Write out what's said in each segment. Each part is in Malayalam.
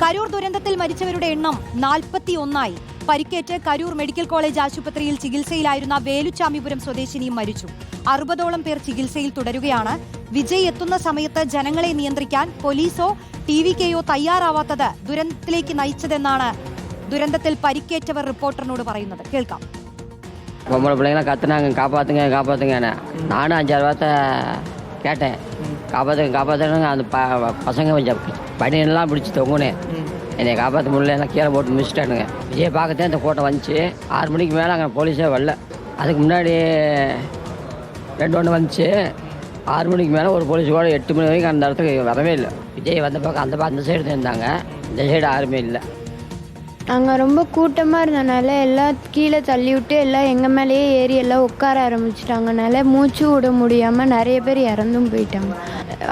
കരൂർ ദുരന്തത്തിൽ മരിച്ചവരുടെ എണ്ണം 41ആയി. പരിക്കേറ്റ് കരൂർ മെഡിക്കൽ കോളേജ് ആശുപത്രിയിൽ ചികിത്സയിലായിരുന്ന വേലുച്ചാമിപുരം സ്വദേശിനിയും മരിച്ചു. 60ഓളം പേർ ചികിത്സയിൽ തുടരുകയാണ്. വിജയ് എത്തുന്ന സമയത്ത് ജനങ്ങളെ നിയന്ത്രിക്കാൻ പോലീസോ ടിവിക്കെയോ തയ്യാറാവാത്തത് ദുരന്തത്തിലേക്ക് നയിച്ചതെന്നാണ് ദുരന്തത്തിൽ പരിക്കേറ്റവർ റിപ്പോർട്ടറിനോട് പറയുന്നത്. കേൾക്കാം. பொம்பளை பிள்ளைங்களாம் கத்துனாங்க, காப்பாற்றுங்க காப்பாற்றுங்கன்னு. நானும் 5-6 வார்த்தை கேட்டேன், காப்பாற்றுங்க. அந்த பசங்க கொஞ்சம் பனியெல்லாம் பிடிச்சி தொங்குனேன். என்னை காப்பாற்ற முடியல, எல்லாம் கீழே போட்டு மிதிச்சிட்டானுங்க. விஜயை பார்க்கத்தே இந்த கூட்டம் வந்துச்சு. 6 மணிக்கு மேலே அங்கே போலீஸே வரல. அதுக்கு முன்னாடி 2 வந்துச்சு. 6 மணிக்கு மேலே ஒரு போலீஸ் கூட 8 மணி வரைக்கும் அந்த இடத்துக்கு வரவே இல்லை. விஜய் வந்த பக்கம் அந்த சைடு தான் இருந்தாங்க, இந்த சைடு யாருமே இல்லை. அங்கே ரொம்ப கூட்டமாக இருந்தனால எல்லாம் கீழே தள்ளி விட்டு எல்லாம் எங்கள் மேலேயே ஏறி எல்லாம் உட்கார ஆரம்பிச்சிட்டாங்கனால மூச்சு விட முடியாமல் நிறைய பேர் இறந்தும் போயிட்டாங்க.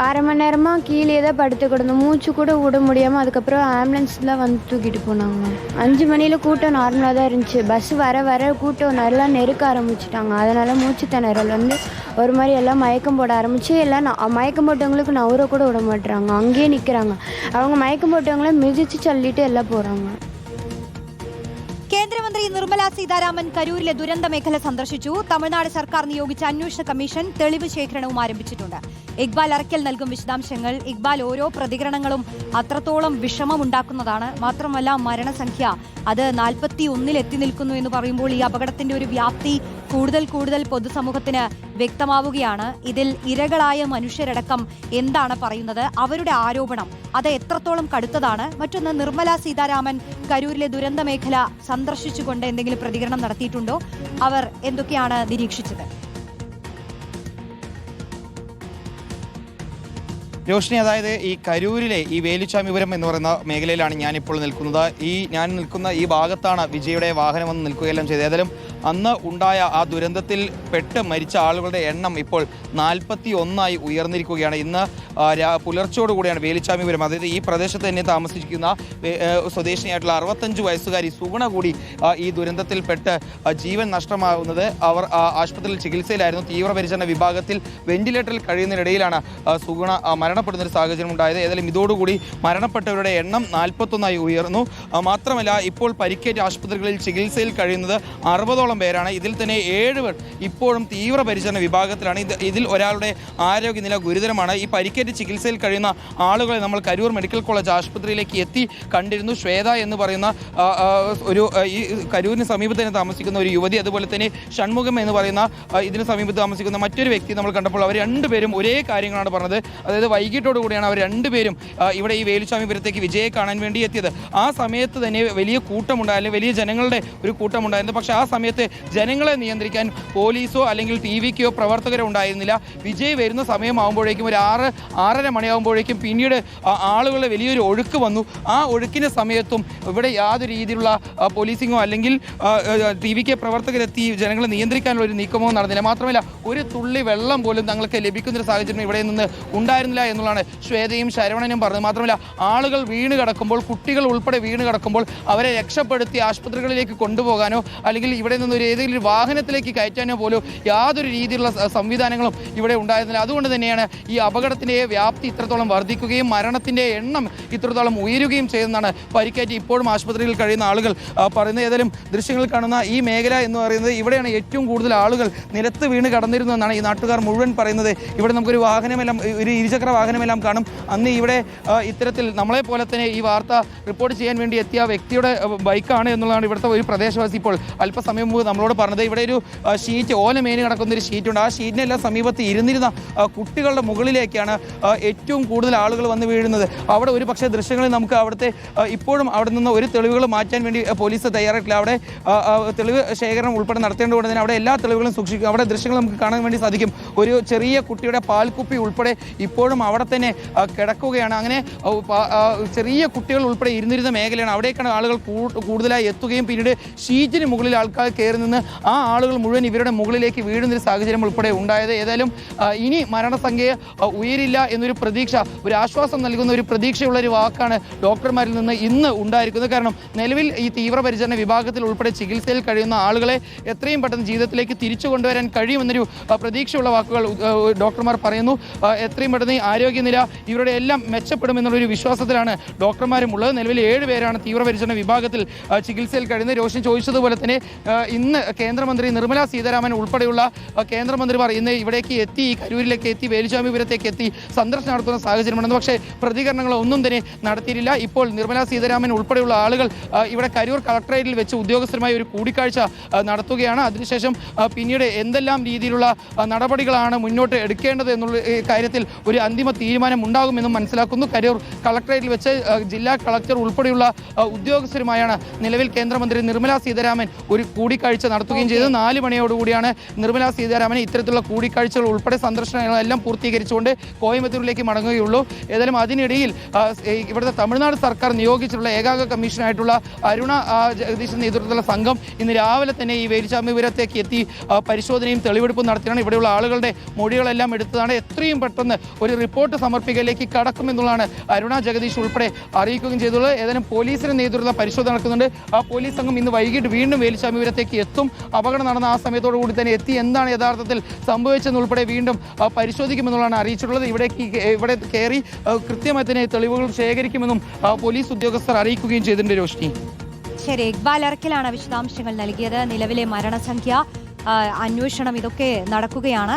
1/2 மணி நேரமாக கீழே தான் படுத்து கிடந்தோம், மூச்சு கூட விட முடியாமல். அதுக்கப்புறம் ஆம்புலன்ஸ்லாம் வந்து தூக்கிட்டு போனாங்க. 5 மணியில் கூட்டம் நார்மலாக தான் இருந்துச்சு. பஸ் வர கூட்டம் நல்லா நெருக்க ஆரம்பிச்சிட்டாங்க. அதனால் மூச்சு திணறல் வந்து ஒரு மாதிரி எல்லாம் மயக்கம் போட ஆரம்பிச்சு. எல்லாம் மயக்கம் போட்டவங்களுக்கு நவர கூட விட மாட்டுறாங்க, அங்கேயே நிற்கிறாங்க. அவங்க மயக்கம் போட்டவங்கள மிதித்து தள்ளிட்டு எல்லாம் போகிறாங்க. കേന്ദ്രമന്ത്രി നിർമ്മല സീതാരാമൻ കരൂരിലെ ദുരന്ത മേഖല സന്ദർശിച്ചു. തമിഴ്നാട് സർക്കാർ നിയോഗിച്ച അന്വേഷണ കമ്മീഷൻ തെളിവ് ശേഖരണവും ആരംഭിച്ചിട്ടുണ്ട്. ഇക്ബാൽ അറക്കൽ നൽകും വിശദാംശങ്ങൾ. ഇക്ബാൽ, ഓരോ പ്രതികരണങ്ങളും അത്രത്തോളം വിഷമമുണ്ടാക്കുന്നതാണ്. മാത്രമല്ല മരണസംഖ്യ അത് 41-ൽ എത്തി നിൽക്കുന്നു എന്ന് പറയുമ്പോൾ ഈ അപകടത്തിന്റെ ഒരു വ്യാപ്തി കൂടുതൽ പൊതുസമൂഹത്തിന് വ്യക്തമാവുകയാണ്. ഇതിൽ ഇരകളായ മനുഷ്യരടക്കം എന്താണ് പറയുന്നത്, അവരുടെ ആരോപണം അത് എത്രത്തോളം കടുത്തതാണ്. മറ്റൊന്ന്, നിർമ്മല സീതാരാമൻ കരൂരിലെ ദുരന്ത മേഖല സന്ദർശിച്ചുകൊണ്ട് എന്തെങ്കിലും പ്രതികരണം നടത്തിയിട്ടുണ്ടോ, അവർ എന്തൊക്കെയാണ് നിരീക്ഷിച്ചത്? രോഷിനി, അതായത് ഈ കരൂരിലെ ഈ വേലുച്ചാമിപുരം എന്ന് പറയുന്ന മേഖലയിലാണ് ഞാനിപ്പോൾ നിൽക്കുന്നത്. ഞാൻ നിൽക്കുന്ന ഈ ഭാഗത്താണ് വിജയുടെ വാഹനം വന്ന് നിൽക്കുകയെല്ലാം ചെയ്തത്. ഏതായാലും അന്ന് ഉണ്ടായ ആ ദുരന്തത്തിൽ പെട്ട് മരിച്ച ആളുകളുടെ എണ്ണം ഇപ്പോൾ 41ആയി ഉയർന്നിരിക്കുകയാണ്. ഇന്ന് പുലർച്ചയോടുകൂടിയാണ് വേലുച്ചാമിപുരം, അതായത് ഈ പ്രദേശത്ത് തന്നെ താമസിക്കുന്ന സ്വദേശിനിയായിട്ടുള്ള 65 വയസ്സുകാരി സുഗുണ കൂടി ഈ ദുരന്തത്തിൽ പെട്ട് ജീവൻ നഷ്ടമാകുന്നത്. അവർ ആശുപത്രിയിൽ ചികിത്സയിലായിരുന്നു. തീവ്രപരിചരണ വിഭാഗത്തിൽ വെന്റിലേറ്ററിൽ കഴിയുന്നതിനിടയിലാണ് സുഗുണ മരണപ്പെടുന്നൊരു സാഹചര്യം ഉണ്ടായത്. ഏതായാലും ഇതോടുകൂടി മരണപ്പെട്ടവരുടെ എണ്ണം 41ആയി ഉയർന്നു. മാത്രമല്ല, ഇപ്പോൾ പരിക്കേറ്റ ആശുപത്രികളിൽ ചികിത്സയിൽ കഴിയുന്നത് 60ഓളം പേരാണ്. ഇതിൽ തന്നെ 7 പേർ ഇപ്പോഴും തീവ്രപരിചരണ വിഭാഗത്തിലാണ്. ഇതിൽ ഒരാളുടെ ആരോഗ്യനില ഗുരുതരമാണ്. ഈ പരിക്കേറ്റ് ചികിത്സയിൽ കഴിയുന്ന ആളുകളെ നമ്മൾ കരൂർ മെഡിക്കൽ കോളേജ് ആശുപത്രിയിലേക്ക് എത്തി കണ്ടിരുന്നു. ശ്വേത എന്ന് പറയുന്ന ഒരു ഈ കരൂരിന് സമീപത്ത് തന്നെ താമസിക്കുന്ന ഒരു യുവതി, അതുപോലെ തന്നെ ഷൺമുഖം എന്ന് പറയുന്ന ഇതിന് സമീപത്ത് താമസിക്കുന്ന മറ്റൊരു വ്യക്തി നമ്മൾ കണ്ടപ്പോൾ അവർ രണ്ടുപേരും ഒരേ കാര്യങ്ങളാണ് പറഞ്ഞത്. അതായത് വൈകിട്ടോടു കൂടിയാണ് അവർ രണ്ടുപേരും ഇവിടെ ഈ വേലുച്ചാമിപുരത്തേക്ക് വിജയെ കാണാൻ വേണ്ടി എത്തിയത്. ആ സമയത്ത് തന്നെ വലിയ കൂട്ടമുണ്ടായിരുന്നു, വലിയ ജനങ്ങളുടെ ഒരു കൂട്ടമുണ്ടായിരുന്നു. പക്ഷേ ആ സമയത്ത് ജനങ്ങളെ നിയന്ത്രിക്കാൻ പോലീസോ അല്ലെങ്കിൽ ടിവിക്കോ പ്രവർത്തകരോ ഉണ്ടായിരുന്നില്ല. വിജയ് വരുന്ന സമയമാകുമ്പോഴേക്കും ഒരു 6-6:30 മണിയാകുമ്പോഴേക്കും പിന്നീട് ആളുകളുടെ വലിയൊരു ഒഴുക്ക് വന്നു. ആ ഒഴുക്കിൻ്റെ സമയത്തും ഇവിടെ യാതൊരു രീതിയിലുള്ള പോലീസിങ്ങോ അല്ലെങ്കിൽ ടിവിക്ക് പ്രവർത്തകരെത്തി ജനങ്ങളെ നിയന്ത്രിക്കാനുള്ള ഒരു നീക്കമോ നടന്നില്ല. മാത്രമല്ല, ഒരു തുള്ളി വെള്ളം പോലും തങ്ങൾക്ക് ലഭിക്കുന്നൊരു സാഹചര്യം ഇവിടെ നിന്ന് ഉണ്ടായിരുന്നില്ല എന്നുള്ളതാണ് ശ്വേതയും ശരവണനും പറഞ്ഞത്. മാത്രമല്ല, ആളുകൾ വീണ് കിടക്കുമ്പോൾ, കുട്ടികൾ ഉൾപ്പെടെ വീണ് കിടക്കുമ്പോൾ അവരെ രക്ഷപ്പെടുത്തി ആശുപത്രികളിലേക്ക് കൊണ്ടുപോകാനോ അല്ലെങ്കിൽ ഇവിടെ നിന്ന് ഏതെങ്കിലും വാഹനത്തിലേക്ക് കയറ്റാനോ പോലും യാതൊരു രീതിയിലുള്ള സംവിധാനങ്ങളും ഇവിടെ ഉണ്ടായിരുന്നില്ല. അതുകൊണ്ട് തന്നെയാണ് ഈ അപകടത്തിൻ്റെ വ്യാപ്തി ഇത്രത്തോളം വർദ്ധിക്കുകയും മരണത്തിൻ്റെ എണ്ണം ഇത്രത്തോളം ഉയരുകയും ചെയ്തെന്നാണ് പരിക്കേറ്റ് ഇപ്പോഴും ആശുപത്രിയിൽ കഴിയുന്ന ആളുകൾ പറയുന്നത്. ഏതായാലും ദൃശ്യങ്ങൾ കാണുന്ന ഈ മേഖല എന്ന് പറയുന്നത് ഇവിടെയാണ് ഏറ്റവും കൂടുതൽ ആളുകൾ നിലത്ത് വീണ് കടന്നിരുന്നു എന്നാണ് ഈ നാട്ടുകാർ മുഴുവൻ പറയുന്നത്. ഇവിടെ നമുക്കൊരു വാഹനമെല്ലാം, ഒരു ഇരുചക്ര വാഹനമെല്ലാം കാണും. അന്ന് ഇവിടെ ഇത്തരത്തിൽ നമ്മളെ പോലെ തന്നെ ഈ വാർത്ത റിപ്പോർട്ട് ചെയ്യാൻ വേണ്ടി എത്തിയ വ്യക്തിയുടെ ബൈക്കാണ് എന്നുള്ളതാണ് ഇവിടുത്തെ ഒരു പ്രദേശവാസി ഇപ്പോൾ അല്പസമയം മുമ്പ് നമ്മളോട് പറഞ്ഞത്. ഇവിടെ ഒരു ഷീറ്റ്, ഓലമേനി കിടക്കുന്ന ഒരു ഷീറ്റുണ്ട്. ആ ഷീറ്റിനെല്ലാം സമീപത്ത് ഇരുന്നിരുന്ന കുട്ടികളുടെ മുകളിലേക്കാണ് ഏറ്റവും കൂടുതൽ ആളുകൾ വന്ന് വീഴുന്നത്. അവിടെ ഒരു പക്ഷേ ദൃശ്യങ്ങളിൽ നമുക്ക് അവിടുത്തെ ഇപ്പോഴും അവിടെ നിന്ന് ഒരു തെളിവുകൾ മാറ്റാൻ വേണ്ടി പോലീസ് തയ്യാറായിട്ടില്ല. അവിടെ തെളിവ് ശേഖരണം ഉൾപ്പെടെ നടത്തേണ്ടതുകൊണ്ട് തന്നെ അവിടെ എല്ലാ തെളിവുകളും സൂക്ഷിക്കും. അവിടെ ദൃശ്യങ്ങൾ നമുക്ക് കാണാൻ വേണ്ടി സാധിക്കും. ഒരു ചെറിയ കുട്ടിയുടെ പാൽക്കുപ്പി ഉൾപ്പെടെ ഇപ്പോഴും അവിടെ തന്നെ കിടക്കുകയാണ്. അങ്ങനെ ചെറിയ കുട്ടികൾ ഉൾപ്പെടെ ഇരുന്നിരുന്ന മേഖലയാണ്. അവിടേക്കാണ് ആളുകൾ കൂടുതലായി എത്തുകയും പിന്നീട് ഷീറ്റിന് മുകളിൽ ആൾക്കാർ കയറി നിന്ന് ആ ആളുകൾ മുഴുവൻ ഇവരുടെ മുകളിലേക്ക് വീഴുന്നൊരു സാഹചര്യം ഉൾപ്പെടെ ഉണ്ടായത്. ഏതായാലും ഇനി മരണസംഖ്യ ഉയരില്ല എന്നൊരു പ്രതീക്ഷ, ഒരു ആശ്വാസം നൽകുന്ന ഒരു പ്രതീക്ഷയുള്ള ഒരു വാക്കാണ് ഡോക്ടർമാരിൽ നിന്ന് ഇന്ന് ഉണ്ടായിരിക്കുന്നത്. കാരണം നിലവിൽ ഈ തീവ്രപരിചരണ വിഭാഗത്തിൽ ഉൾപ്പെടെ ചികിത്സയിൽ കഴിയുന്ന ആളുകളെ എത്രയും പെട്ടെന്ന് ജീവിതത്തിലേക്ക് തിരിച്ചു കൊണ്ടുവരാൻ കഴിയുമെന്നൊരു പ്രതീക്ഷയുള്ള വാക്കുകൾ ഡോക്ടർമാർ പറയുന്നു. എത്രയും പെട്ടെന്ന് ആരോഗ്യനില ഇവരുടെ എല്ലാം മെച്ചപ്പെടുമെന്നുള്ളൊരു വിശ്വാസത്തിലാണ് ഡോക്ടർമാരും ഉള്ളത്. നിലവിൽ 7 പേരാണ് തീവ്രപരിചരണ വിഭാഗത്തിൽ ചികിത്സയിൽ കഴിയുന്നത്. രോഷൻ ചോദിച്ചതുപോലെ തന്നെ ഇന്ന് കേന്ദ്രമന്ത്രി നിർമ്മലാ സീതാരാമൻ ഉൾപ്പെടെയുള്ള കേന്ദ്രമന്ത്രിമാർ ഇന്ന് ഇവിടേക്ക് എത്തി, ഈ കരൂരിലേക്ക് എത്തി, വേലുസ്വാമിപുരത്തേക്ക് എത്തി സന്ദർശനം നടത്തുന്ന സാഹചര്യമുണ്ടെന്ന്. പക്ഷേ പ്രതികരണങ്ങളൊന്നും തന്നെ നടത്തിയിട്ടില്ല. ഇപ്പോൾ നിർമ്മലാ സീതാരാമൻ ഉൾപ്പെടെയുള്ള ആളുകൾ ഇവിടെ കരൂർ കളക്ടറേറ്റിൽ വെച്ച് ഉദ്യോഗസ്ഥരുമായി ഒരു കൂടിക്കാഴ്ച നടത്തുകയാണ്. അതിനുശേഷം പിന്നീട് എന്തെല്ലാം രീതിയിലുള്ള നടപടികളാണ് മുന്നോട്ട് എടുക്കേണ്ടത് എന്നുള്ള കാര്യത്തിൽ ഒരു അന്തിമ തീരുമാനം ഉണ്ടാകുമെന്നും മനസ്സിലാക്കുന്നു. കരൂർ കളക്ടറേറ്റിൽ വെച്ച് ജില്ലാ കളക്ടർ ഉൾപ്പെടെയുള്ള ഉദ്യോഗസ്ഥരുമായാണ് നിലവിൽ കേന്ദ്രമന്ത്രി നിർമ്മലാ സീതാരാമൻ ഒരു കൂടിക്കാഴ്ച നടത്തുകയും ചെയ്തത്. 4 മണിയോടുകൂടിയാണ് നിർമ്മലാ സീതാരാമൻ ഇത്തരത്തിലുള്ള കൂടിക്കാഴ്ചകൾ ഉൾപ്പെടെ സന്ദർശനങ്ങളെല്ലാം പൂർത്തീകരിച്ചുകൊണ്ട് കോയമ്പത്തൂരിലേക്ക് മടങ്ങുകയുള്ളൂ. ഏതായാലും അതിനിടയിൽ ഇവിടുത്തെ തമിഴ്നാട് സർക്കാർ നിയോഗിച്ചിട്ടുള്ള ഏകാംഗ കമ്മീഷനായിട്ടുള്ള അരുണ ജഗദീശൻ നേതൃത്വത്തിലുള്ള സംഘം ഇന്ന് രാവിലെ തന്നെ ഈ വേലുസ്വാമിപുരത്തേക്ക് എത്തി പരിശോധനയും തെളിവെടുപ്പും നടത്തിയാണ്. ഇവിടെയുള്ള ആളുകളുടെ മൊഴികളെല്ലാം എടുത്തതാണ്. എത്രയും പെട്ടെന്ന് ഒരു റിപ്പോർട്ട് സമർപ്പിക്കലിലേക്ക് കടക്കുമെന്നുള്ളതാണ് അരുണ ജഗദീഷ് ഉൾപ്പെടെ അറിയിക്കുകയും ചെയ്തുള്ളത്. ഏതായാലും പോലീസിന്റെ നേതൃത്വത്തിലുള്ള പരിശോധന നടക്കുന്നുണ്ട്. ആ പോലീസ് സംഘം ഇന്ന് വൈകിട്ട് വീണ്ടും വേലുസ്വാമിപുരത്തേക്ക് എത്തും. അപകടം നടന്ന ആ സമയത്തോടു കൂടി തന്നെ എത്തി എന്താണ് യഥാർത്ഥത്തിൽ സംഭവിച്ചെന്നുൾപ്പെടെ വീണ്ടും പരിശോധിക്കുമെന്നുള്ളതാണ് അറിയിച്ചിട്ടുള്ളത്. ഇവിടെ കയറി കൃത്യമായി തന്നെ തെളിവുകൾ ശേഖരിക്കുമെന്നും പോലീസ് ഉദ്യോഗസ്ഥർ അറിയിക്കുകയും ചെയ്തിട്ടുണ്ട്. രോഷ്നി, ശരി, ഇക്ബാൽ അറക്കലാണ് വിശദാംശങ്ങൾ നൽകിയത്. നിലവിലെ മരണസംഖ്യ, അന്വേഷണം ഇതൊക്കെ നടക്കുകയാണ്.